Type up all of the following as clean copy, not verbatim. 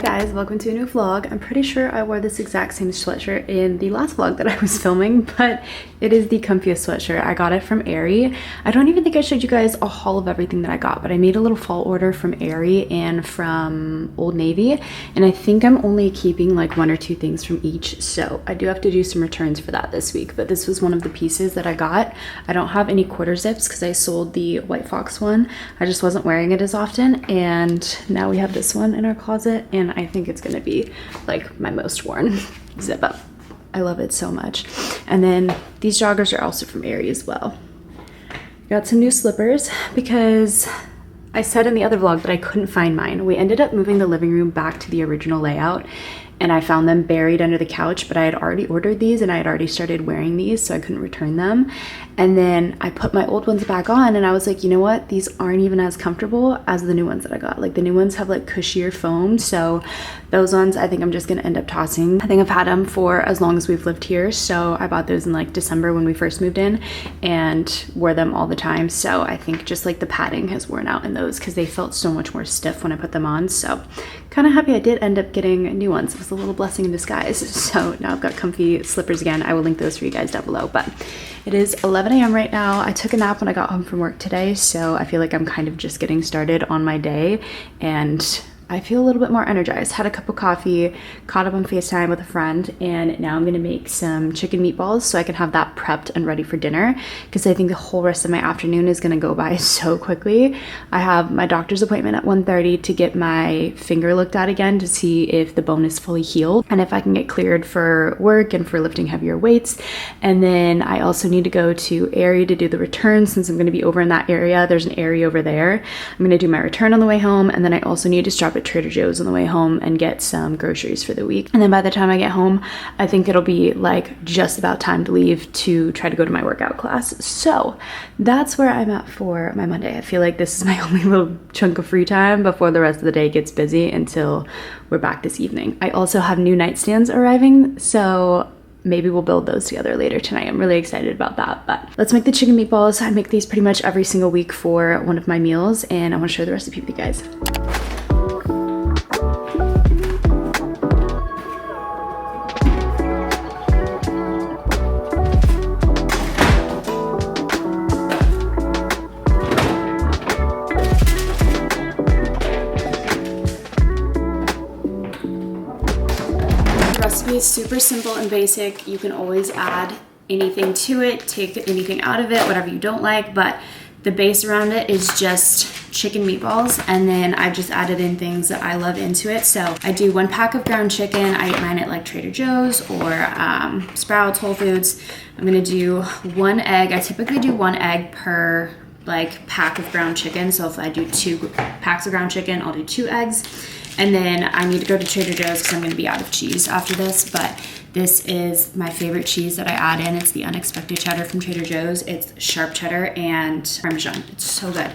guys, welcome to a new vlog. I'm pretty sure I wore this exact same sweatshirt in the last vlog that I was filming, but it is the comfiest sweatshirt. I got it from Aerie. I don't even think I showed you guys a haul of everything that I got, but I made a little fall order from Aerie and from Old Navy, and I think I'm only keeping like 1 or 2 things from each, so I do have to do some returns for that this week, but this was one of the pieces that I got. I don't have any quarter zips because I sold the White Fox one. I just wasn't wearing it as often, and now we have this one in our closet, and I think it's gonna be like my most worn zip up. I love it so much. And then these joggers are also from Aerie as well. Got some new slippers because I said in the other vlog that I couldn't find mine. We ended up moving the living room back to the original layout, and I found them buried under the couch, but I had already ordered these and I had already started wearing these, so I couldn't return them. And then I put my old ones back on and I was like, you know what? These aren't even as comfortable as the new ones that I got. Like the new ones have like cushier foam, so those ones I think I'm just gonna end up tossing. I think I've had them for as long as we've lived here, so I bought those in like December when we first moved in and wore them all the time. So I think just like the padding has worn out in those because they felt so much more stiff when I put them on. So kind of happy I did end up getting new ones. It was a little blessing in disguise. So now I've got comfy slippers again. I will link those for you guys down below, but it is 11 a.m. right now. I took a nap when I got home from work today, so I feel like I'm kind of just getting started on my day, and I feel a little bit more energized. Had a cup of coffee, caught up on FaceTime with a friend, and now I'm gonna make some chicken meatballs so I can have that prepped and ready for dinner, because I think the whole rest of my afternoon is gonna go by so quickly. I have my doctor's appointment at 1:30 to get my finger looked at again to see if the bone is fully healed and if I can get cleared for work and for lifting heavier weights. And then I also need to go to Aerie to do the return since I'm gonna be over in that area. There's an Aerie over there. I'm gonna do my return on the way home, and then I also need to stop at Trader Joe's on the way home and get some groceries for the week. And then by the time I get home, I think it'll be like just about time to leave to try to go to my workout class. So that's where I'm at for my Monday. I feel like this is my only little chunk of free time before the rest of the day gets busy until we're back this evening. I also have new nightstands arriving, so maybe we'll build those together later tonight. I'm really excited about that, but let's make the chicken meatballs. I make these pretty much every single week for one of my meals, and I want to share the recipe with you guys. Recipe is super simple and basic. You can always add anything to it, take anything out of it, whatever you don't like, but the base around it is just chicken meatballs, and then I've just added in things that I love into it. So I do 1 pack of ground chicken. I get mine at like Trader Joe's or Sprouts, Whole Foods. I'm gonna do 1 egg. I typically do 1 egg per like pack of ground chicken. So if I do 2 packs of ground chicken, I'll do 2 eggs. And then I need to go to Trader Joe's because I'm going to be out of cheese after this, but this is my favorite cheese that I add in. It's the unexpected cheddar from Trader Joe's. It's sharp cheddar and Parmesan. It's so good.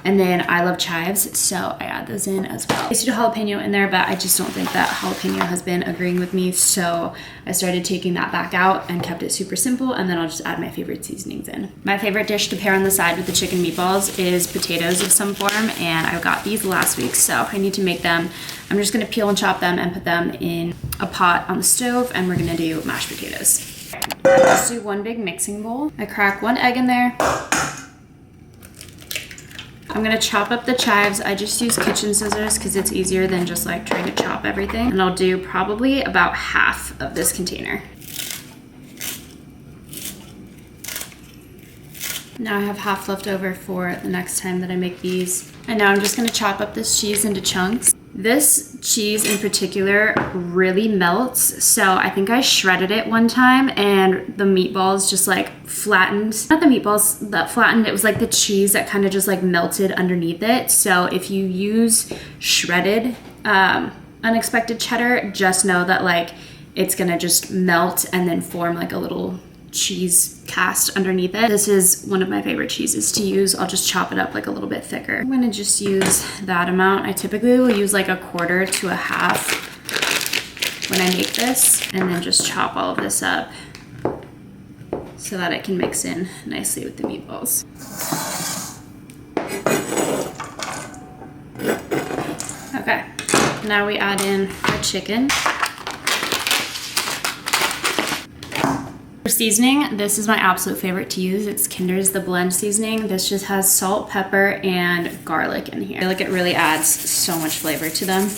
And then I love chives, so I add those in as well. I used to do jalapeno in there, but I just don't think that jalapeno has been agreeing with me, so I started taking that back out and kept it super simple, and then I'll just add my favorite seasonings in. My favorite dish to pair on the side with the chicken meatballs is potatoes of some form, and I got these last week, so I need to make them. I'm just gonna peel and chop them and put them in a pot on the stove, and we're gonna do mashed potatoes. Just do 1 big mixing bowl. I crack 1 egg in there. I'm gonna chop up the chives. I just use kitchen scissors because it's easier than just like trying to chop everything. And I'll do probably about half of this container. Now I have half left over for the next time that I make these. And now I'm just gonna chop up this cheese into chunks. This cheese in particular really melts, so I think I shredded it one time and the meatballs just like flattened. Not the meatballs that flattened, it was like the cheese that kind of just like melted underneath it. So if you use shredded unexpected cheddar, just know that like it's gonna just melt and then form like a little cheese cast underneath it. This is one of my favorite cheeses to use. I'll just chop it up like a little bit thicker. I'm gonna just use that amount. I typically will use like 1/4 to 1/2 when I make this, and then just chop all of this up so that it can mix in nicely with the meatballs. Okay, Now we add in our chicken. For seasoning, this is my absolute favorite to use. It's Kinder's The Blend seasoning. This just has salt, pepper, and garlic in here. I feel like it really adds so much flavor to them.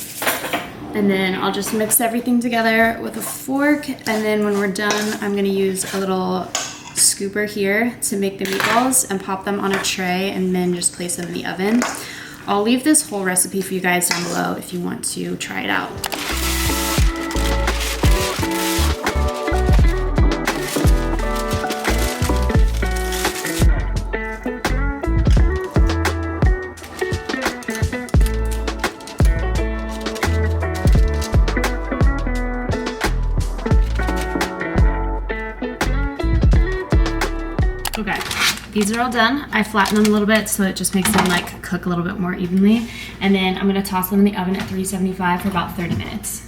And then I'll just mix everything together with a fork. And then when we're done, I'm gonna use a little scooper here to make the meatballs and pop them on a tray and then just place them in the oven. I'll leave this whole recipe for you guys down below if you want to try it out. Okay, these are all done. I flatten them a little bit so it just makes them like cook a little bit more evenly. And then I'm gonna toss them in the oven at 375 for about 30 minutes.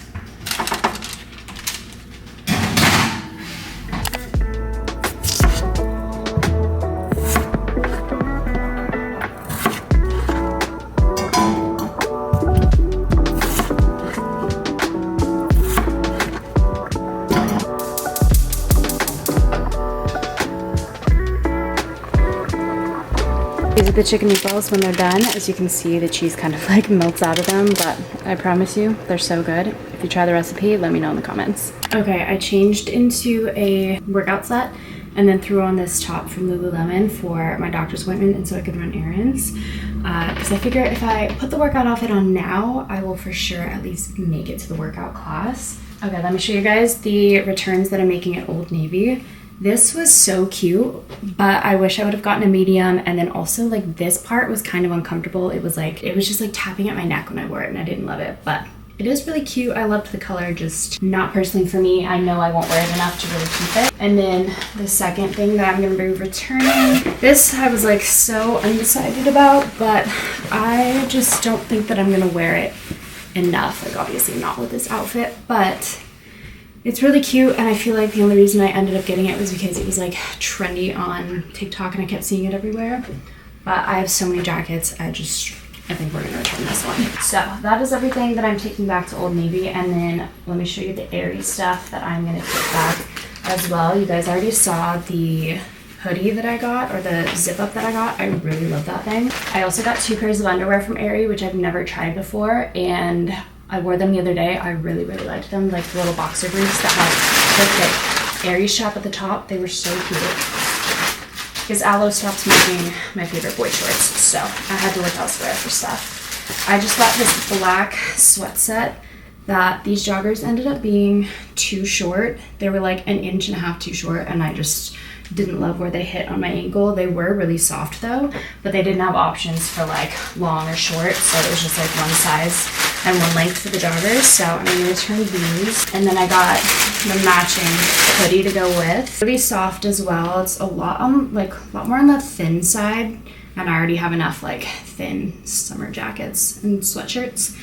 These are the chicken meatballs when they're done. As you can see, the cheese kind of like melts out of them, but I promise you, they're so good. If you try the recipe, let me know in the comments. Okay, I changed into a workout set and then threw on this top from Lululemon for my doctor's appointment and so I could run errands. Because I figure if I put the workout outfit on now, I will for sure at least make it to the workout class. Okay, let me show you guys the returns that I'm making at Old Navy. This was so cute, but I wish I would have gotten a medium. And then also like this part was kind of uncomfortable. It was just like tapping at my neck when I wore it and I didn't love it, but it is really cute. I loved the color, just not personally for me. I know I won't wear it enough to really keep it. And then the second thing that I'm gonna be returning, this I was like so undecided about, but I just don't think that I'm gonna wear it enough. Like obviously not with this outfit, but it's really cute, and I feel like the only reason I ended up getting it was because it was like trendy on TikTok and I kept seeing it everywhere. But I have so many jackets, I think we're gonna return this one. So that is everything that I'm taking back to Old Navy, and then let me show you the airy stuff that I'm gonna take back as well. You guys already saw the hoodie that I got, or the zip up that I got. I really love that thing. I also got 2 pairs of underwear from Aerie, which I've never tried before, and I wore them the other day. I really, really liked them. Like the little boxer briefs that had the Aerie strap at the top. They were so cute. Because Aloe stopped making my favorite boy shorts, so I had to look elsewhere for stuff. I just got this black sweat set that these joggers ended up being too short. They were like 1.5 inches too short, and I just didn't love where they hit on my ankle. They were really soft though, but they didn't have options for like long or short, so it was just like one size and one length for the joggers. So I'm gonna return these, and then I got the matching hoodie to go with. Really soft as well. It's a lot more on the thin side, and I already have enough like thin summer jackets and sweatshirts.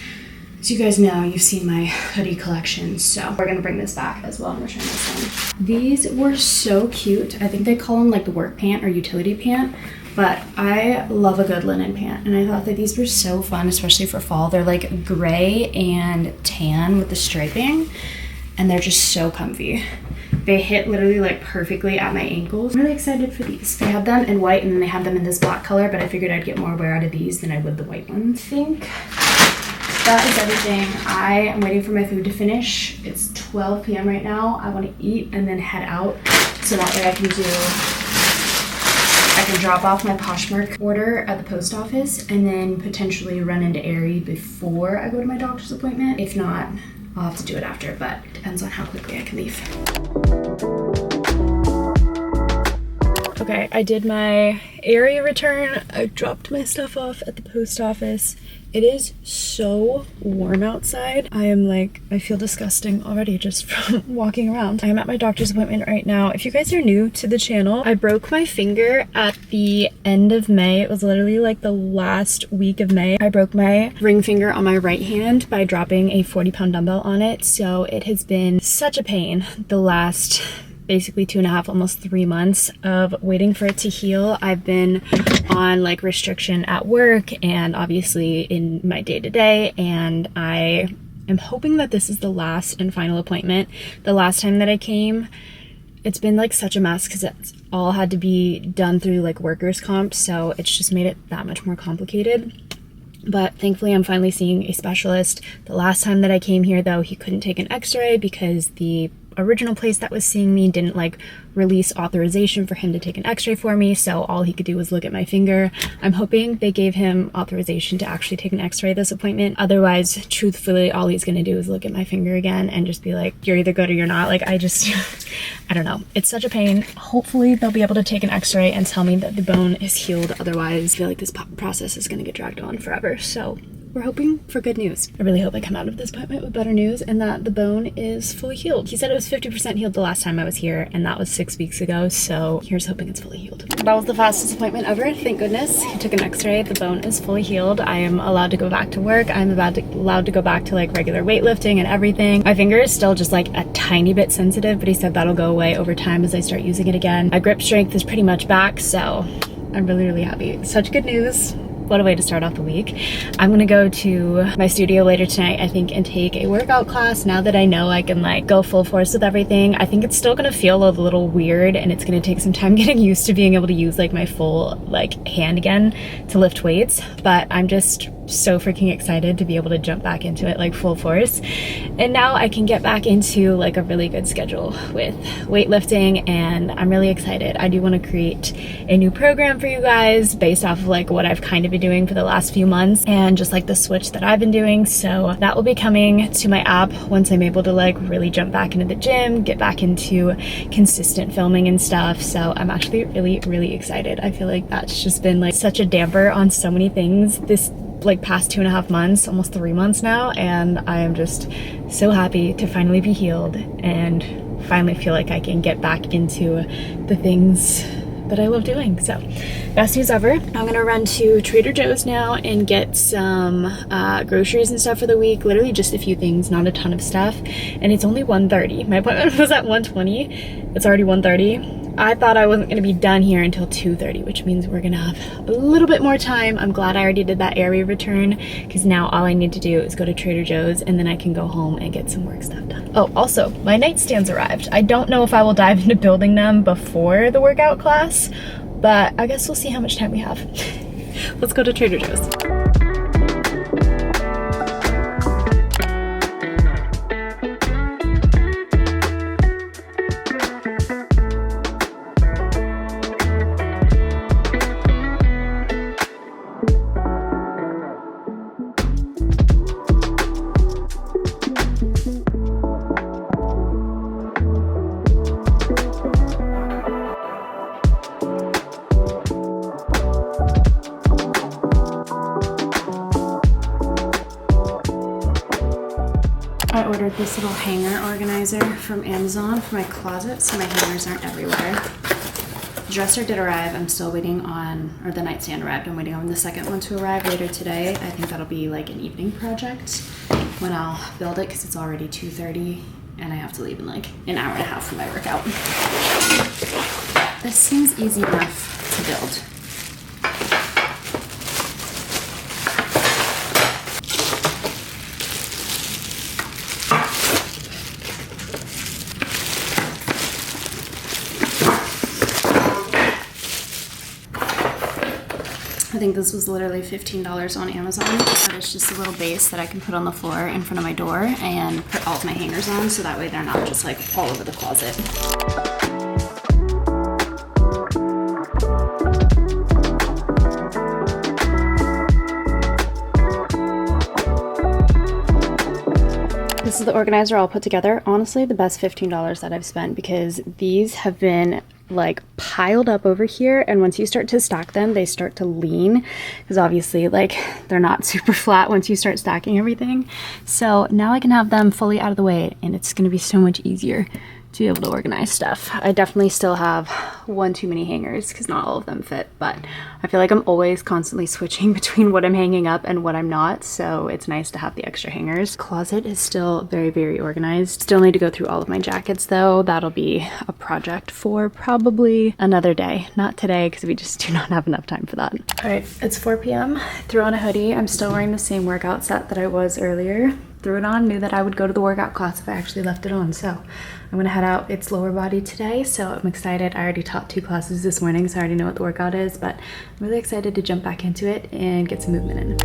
As you guys know, you've seen my hoodie collection, so we're gonna bring this back as well and return this one. These were so cute. I think they call them like the work pant or utility pant, but I love a good linen pant, and I thought that these were so fun, especially for fall. They're like gray and tan with the striping, and they're just so comfy. They hit literally like perfectly at my ankles. I'm really excited for these. They had them in white and then they had them in this black color, but I figured I'd get more wear out of these than I would the white ones. I think that is everything. I am waiting for my food to finish. It's 12 p.m. right now. I want to eat and then head out so that way I can drop off my Poshmark order at the post office and then potentially run into Aerie before I go to my doctor's appointment. If not, I'll have to do it after, but it depends on how quickly I can leave. Okay, I did my Aerie return. I dropped my stuff off at the post office. It is so warm outside. I feel disgusting already just from walking around. I am at my doctor's appointment right now. If you guys are new to the channel, I broke my finger at the end of May. It was literally like the last week of May. I broke my ring finger on my right hand by dropping a 40-pound dumbbell on it. So it has been such a pain the last basically 2.5, almost 3 months of waiting for it to heal. I've been on like restriction at work and obviously in my day-to-day, and I I'm hoping that this is the last and final appointment. The last time that I came, it's been like such a mess because it's all had to be done through like workers' comp, so it's just made it that much more complicated. But thankfully I'm finally seeing a specialist. The last time that I came here though, he couldn't take an x-ray because the original place that was seeing me didn't like release authorization for him to take an x-ray for me, so all he could do was look at my finger. I'm hoping they gave him authorization to actually take an x-ray this appointment. Otherwise, truthfully, all he's gonna do is look at my finger again and just be like, you're either good or you're not. Like, I don't know. It's such a pain. Hopefully they'll be able to take an x-ray and tell me that the bone is healed. Otherwise, I feel like this process is gonna get dragged on forever. So we're hoping for good news. I really hope I come out of this appointment with better news and that the bone is fully healed. He said it was 50% healed the last time I was here, and that was 6 weeks ago, so here's hoping it's fully healed. That was the fastest appointment ever, thank goodness. He took an x-ray, the bone is fully healed. I am allowed to go back to work. I'm allowed to go back to like regular weightlifting and everything. My finger is still just like a tiny bit sensitive, but he said that'll go away over time as I start using it again. My grip strength is pretty much back, so I'm really, really happy. Such good news. What a way to start off the week. I'm gonna go to my studio later tonight, I think, and take a workout class. Now that I know I can like go full force with everything, I think it's still gonna feel a little weird and it's gonna take some time getting used to being able to use like my full like hand again to lift weights, but I'm just so freaking excited to be able to jump back into it like full force. And now I can get back into like a really good schedule with weightlifting, and I'm really excited. I do want to create a new program for you guys based off of like what I've kind of been doing for the last few months and just like the switch that I've been doing. So that will be coming to my app once I'm able to like really jump back into the gym, get back into consistent filming and stuff. So I'm actually really, really excited. I feel like that's just been like such a damper on so many things this like past 2.5 months, almost 3 months now, and I am just so happy to finally be healed and finally feel like I can get back into the things that I love doing. So best news ever. I'm gonna run to Trader Joe's now and get some groceries and stuff for the week. Literally just a few things, not a ton of stuff, and it's only 1:30. My appointment was at 1:20. It's already 1:30. I thought I wasn't gonna be done here until 2:30, which means we're gonna have a little bit more time. I'm glad I already did that area return, because now all I need to do is go to Trader Joe's and then I can go home and get some work stuff done. Oh, also, my nightstands arrived. I don't know if I will dive into building them before the workout class, but I guess we'll see how much time we have. Let's go to Trader Joe's. I ordered this little hanger organizer from Amazon for my closet so my hangers aren't everywhere. The dresser did arrive. I'm still waiting on, or the nightstand arrived. I'm waiting on the second one to arrive later today. I think that'll be like an evening project when I'll build it, because it's already 2:30 and I have to leave in like an hour and a half for my workout. This seems easy enough to build. I think this was literally $15 on Amazon, but it's just a little base that I can put on the floor in front of my door and put all of my hangers on, so that way they're not just like all over the closet. This is the organizer all put together. Honestly, the best $15 that I've spent, because these have been like piled up over here, and once you start to stack them, they start to lean, because obviously like they're not super flat once you start stacking everything. So now I can have them fully out of the way, and it's going to be so much easier to be able to organize stuff. I definitely still have one too many hangers because not all of them fit, but I feel like I'm always constantly switching between what I'm hanging up and what I'm not, so it's nice to have the extra hangers. Closet is still very, very organized. Still need to go through all of my jackets though. That'll be a project for probably another day. Not today, because we just do not have enough time for that. All right, it's 4 p.m. Threw on a hoodie. I'm still wearing the same workout set that I was earlier. threw it on, knew that I would go to the workout class if I actually left it on. So I'm gonna head out. It's lower body today, so I'm excited. I already taught 2 classes this morning, so I already know what the workout is, but I'm really excited to jump back into it and get some movement in.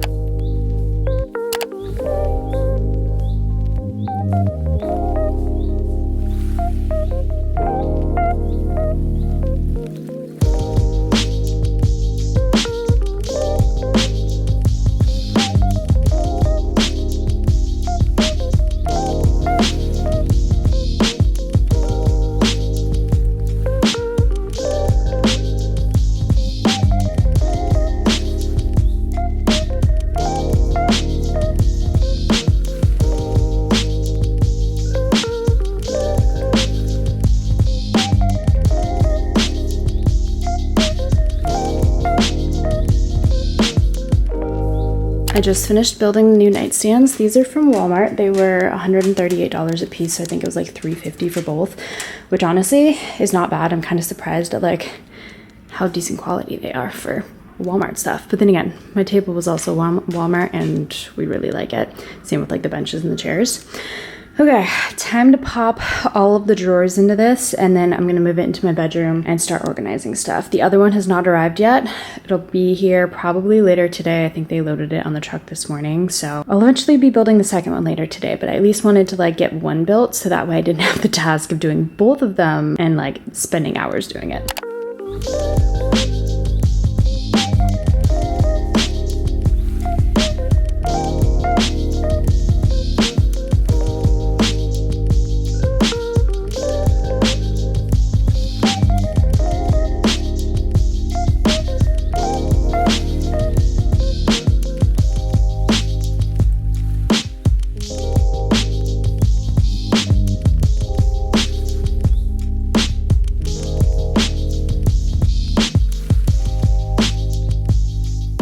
I just finished building the new nightstands. These are from Walmart. They were $138 a piece. So I think it was like $350 for both, which honestly is not bad. I'm kind of surprised at like how decent quality they are for Walmart stuff. But then again, my table was also Walmart and we really like it. Same with like the benches and the chairs. Okay, time to pop all of the drawers into this, and then I'm gonna move it into my bedroom and start organizing stuff. The other one has not arrived yet. It'll be here probably later today. I think they loaded it on the truck this morning, so I'll eventually be building the second one later today, but I at least wanted to like get one built so that way I didn't have the task of doing both of them and like spending hours doing it.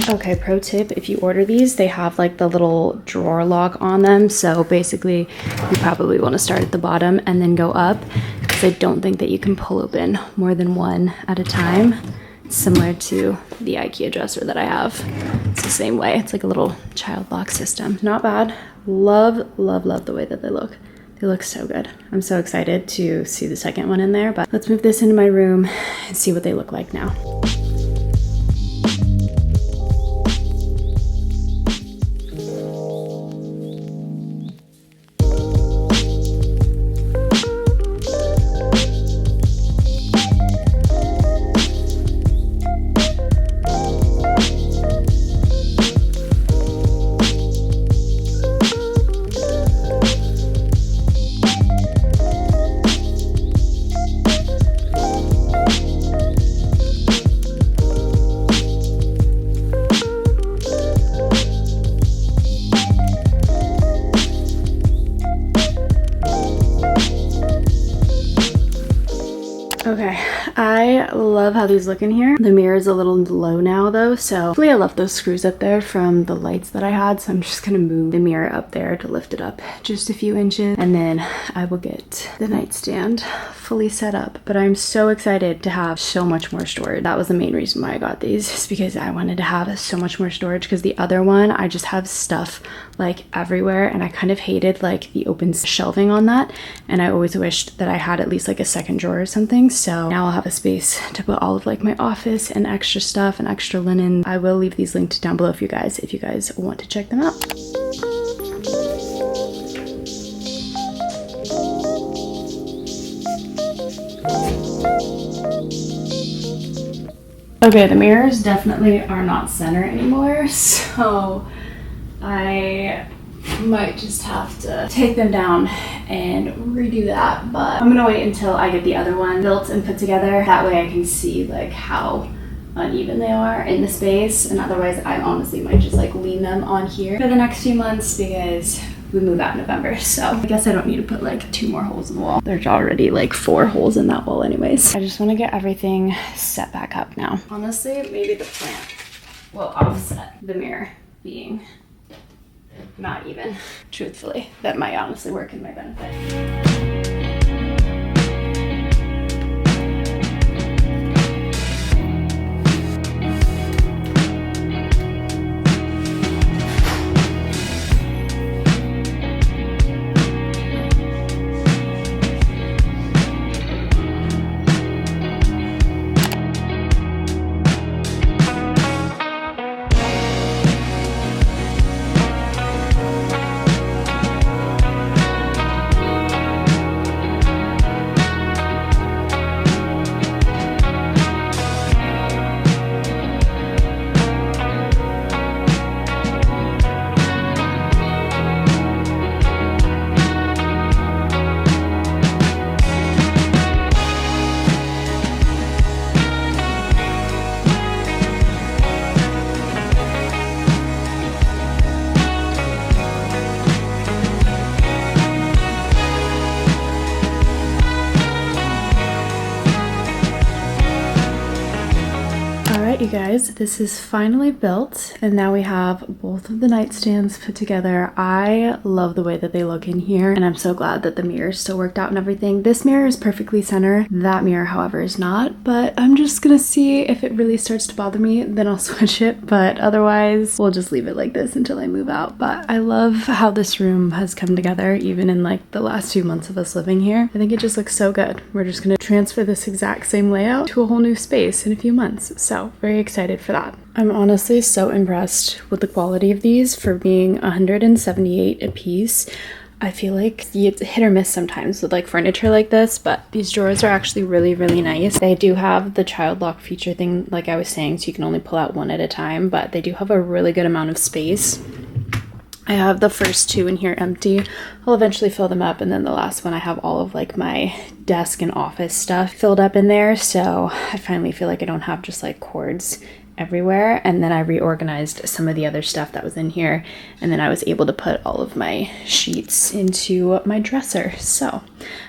Okay, pro tip, if you order these, they have like the little drawer lock on them. So basically you probably want to start at the bottom and then go up, because I don't think that you can pull open more than one at a time. It's similar to the IKEA dresser that I have. It's the same way. It's like a little child lock system. Not bad. Love, love, love the way that they look. They look so good. I'm so excited to see the second one in there, but let's move this into my room and see what they look like now. Okay, I love how these look in here. The mirror is a little low now though, so hopefully I left those screws up there from the lights that I had, so I'm just gonna move the mirror up there to lift it up just a few inches, and then I will get the nightstand fully set up. But I'm so excited to have so much more storage. That was the main reason why I got these, is because I wanted to have so much more storage, because the other one I just have stuff like everywhere, and I kind of hated like the open shelving on that, and I always wished that I had at least like a second drawer or something. So now I'll have a space to put all of like my office and extra stuff and extra linen. I will leave these linked down below if you guys want to check them out. Okay, the mirrors definitely are not center anymore, so I might just have to take them down and redo that, but I'm gonna wait until I get the other one built and put together. That way I can see like how uneven they are in the space, and otherwise I honestly might just like lean them on here for the next few months because we move out in November. So I guess I don't need to put like 2 more holes in the wall. There's already like 4 holes in that wall anyways. I just want to get everything set back up now. Honestly, maybe the plant will offset the mirror being not even. Truthfully, that might honestly work in my benefit. Alright, you guys, this is finally built, and now we have both of the nightstands put together. I love the way that they look in here, and I'm so glad that the mirror still worked out and everything. This mirror is perfectly center. That mirror, however, is not, but I'm just gonna see if it really starts to bother me, then I'll switch it, but otherwise, we'll just leave it like this until I move out. But I love how this room has come together, even in like the last few months of us living here. I think it just looks so good. We're just gonna transfer this exact same layout to a whole new space in a few months, so very excited for that. I'm honestly so impressed with the quality of these for being 178 a piece. I feel like it's hit or miss sometimes with like furniture like this, but these drawers are actually really, really nice. They do have the child lock feature thing, like I was saying, so you can only pull out one at a time, but they do have a really good amount of space. I have the first two in here empty. I'll eventually fill them up, and then the last one I have all of like my desk and office stuff filled up in there, so I finally feel like I don't have just like cords everywhere. And then I reorganized some of the other stuff that was in here, and then I was able to put all of my sheets into my dresser. So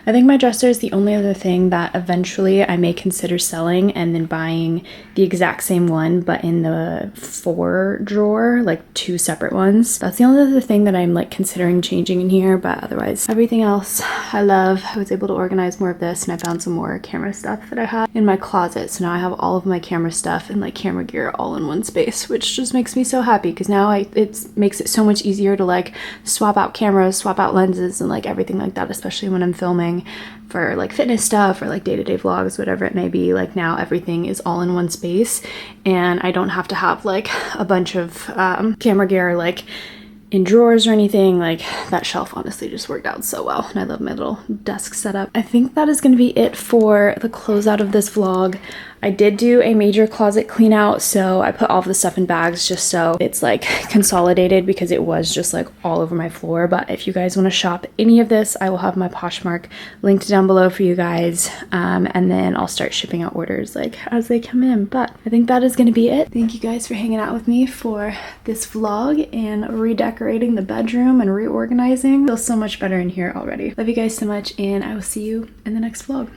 I think my dresser is the only other thing that eventually I may consider selling and then buying the exact same one but in the 4 drawer, like 2 separate ones. That's the only other thing that I'm like considering changing in here, but otherwise everything else I love. I was able to organize more of this, and I found some more camera stuff that I had in my closet, so now I have all of my camera stuff and like camera gear all in one space, which just makes me so happy because now it makes it so much easier to like swap out cameras, swap out lenses, and like everything like that, especially when I'm filming for like fitness stuff or like day-to-day vlogs, whatever it may be. Like now everything is all in one space, and I don't have to have like a bunch of camera gear like in drawers or anything. Like that shelf honestly just worked out so well, and I love my little desk setup. I think that is going to be it for the closeout of this vlog. I did do a major closet clean out, so I put all of the stuff in bags just so it's like consolidated, because it was just like all over my floor. But if you guys want to shop any of this, I will have my Poshmark linked down below for you guys, and then I'll start shipping out orders like as they come in. But I think that is going to be it. Thank you guys for hanging out with me for this vlog and redecorating the bedroom and reorganizing. Feels so much better in here already. Love you guys so much, and I will see you in the next vlog.